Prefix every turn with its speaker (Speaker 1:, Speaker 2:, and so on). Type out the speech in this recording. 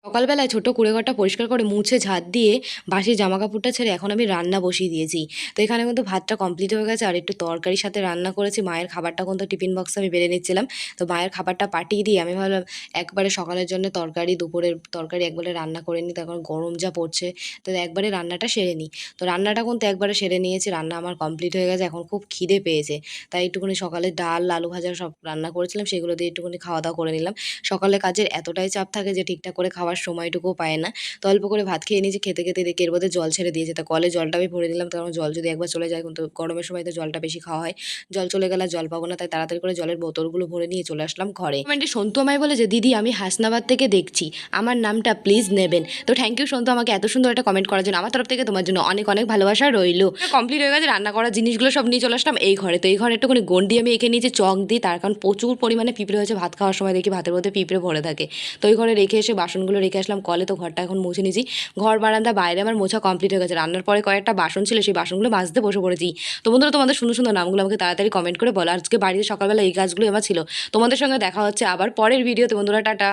Speaker 1: সকালবেলায় ছোট্ট কুঁড়েঘরটা পরিষ্কার করে মুছে ঝাঁট দিয়ে বাসি জামাকাপড়টা ছেড়ে এখন আমি রান্না বসিয়ে দিয়েছি। তো এখানে কিন্তু ভাতটা কমপ্লিট হয়ে গেছে আর একটু তরকারির সাথে রান্না করেছি। মায়ের খাবারটা কিন্তু টিফিন বক্সে আমি বেড়ে নিচ্ছিলাম। তো মায়ের খাবারটা পাঠিয়ে দিয়ে আমি ভাবলাম একবারে সকালের জন্য তরকারি, দুপুরের তরকারি একবারে রান্না করে নিই। তখন গরম যা পড়ছে, তো একবারে রান্নাটা সেরে নিই। তো রান্নাটা কিন্তু একবারে সেরে নিয়েছি, রান্না আমার কমপ্লিট হয়ে গেছে। এখন খুব খিদে পেয়েছে, তাই একটুখানি সকালে ডাল, আলু ভাজা সব রান্না করেছিলাম, সেগুলো দিয়ে একটুখানি খাওয়া দাওয়া করে নিলাম। সকালে কাজের এতটাই চাপ থাকে যে ঠিকঠাক করে খাওয়ার সময়টুকুও পায় না। তো অল্প করে ভাত খেয়ে নিয়েছি, খেতে খেতে দেখি এর মধ্যে জল ছেড়ে দিয়েছে। তো কলে জলটা আমি ভরে দিলাম, কারণ জল যদি একবার চলে যায় কিন্তু গরমের সময় তো জলটা বেশি খাওয়া হয়। জল চলে গেলে আর জল পাবো না, তাই তাড়াতাড়ি করে জলের বোতলগুলো ভরে নিয়ে চলে আসলাম ঘরে। কমেন্টে সন্তু আমায় বলে যে দিদি আমি হাসনাবাদ থেকে দেখছি, আমার নামটা প্লিজ নেবেন। তো থ্যাংক ইউ সন্তু আমাকে এত সুন্দর একটা কমেন্ট করার জন্য। আমার তরফ থেকে তোমার জন্য অনেক অনেক ভালোবাসা রইলো। কমপ্লিট হয়ে গেছে, রান্না করার জিনিসগুলো সব নিয়ে চলে আসলাম এই ঘরে। তো এই ঘরে একটুখানি গন্ডি আমি এঁকে নিয়েছি চক দিয়ে, তার কারণ প্রচুর পরিমাণে পিঁপড়ে হয়েছে। ভাত খাওয়ার সময় দেখি ভাতের মধ্যে পিঁপড়ে ভরে থাকে। তো ওই ঘরে রেখে এসে বাসনগুলো রেখে আসলাম কলে। তো ঘরটা এখন মুছে নিয়েছি। ঘর বারান্দা বাইরে আমার মোছা কমপ্লিট হয়ে গেছে। রান্নার পরে কয়েকটা বাসন ছিল, সেই বাসনগুলো মাজতে বসে পড়েছি। তো বন্ধুরা, তোমাদের সুন্দর সুন্দর নামগুলো আমাকে তাড়াতাড়ি কমেন্ট করে বলো। আজকে বাড়িতে সকালবেলা এই কাজগুলো আমার ছিল। তোমাদের সঙ্গে দেখা হচ্ছে আবার পরের ভিডিওতে বন্ধুরা, টাটা।